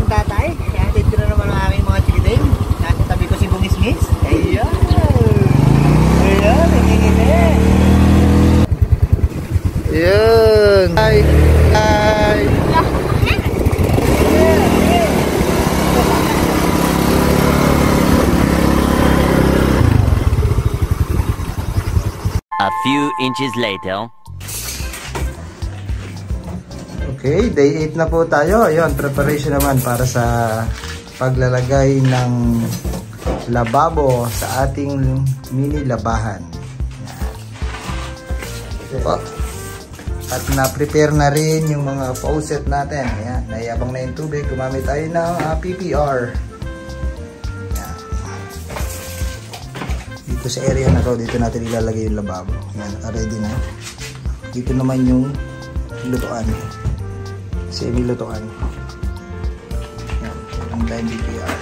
tatay. Hatid ko na naman ang aking mga chikiting. Nasa tabi ko si Bungisngis. Ayan. Ayan, nangingiti. Ayan. Hi. Hi. A few inches later. Okay, day 8 na po tayo. Ayun, preparation naman para sa paglalagay ng lababo sa ating mini labahan. Yan. At na-prepare na rin yung mga faucet natin. Ayan, nayabang na yung tubig. Gumamit tayo ng PPR. Yan. Dito sa area na to, dito natin ilalagay yung lababo. Yan, ready na. Dito naman yung lutuan. Semi-lutuan. Yan, ang time PPR.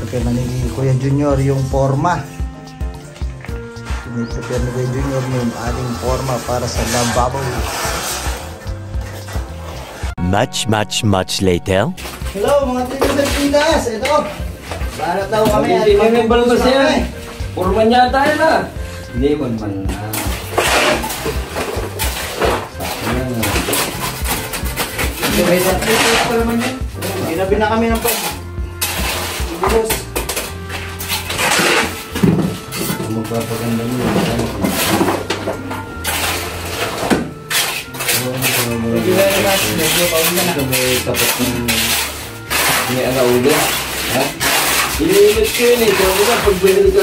Prepare na ni Kuya Junior yung forma. Prepare ni Kuya Junior yung ating forma para sa lababo. Much later. Hello mga tigas. Ito. Para daw kami. Hindi may balbas yan. Forma niya tayo na. Hindi man na. Ginabi na kami ng pag-ibos. Magpapaganda mo. Medyo very much. Medyo paulan na. May tapat ng may alaulo. Ha? Ililit ko yun eh. Kaya ko ba pagbili ko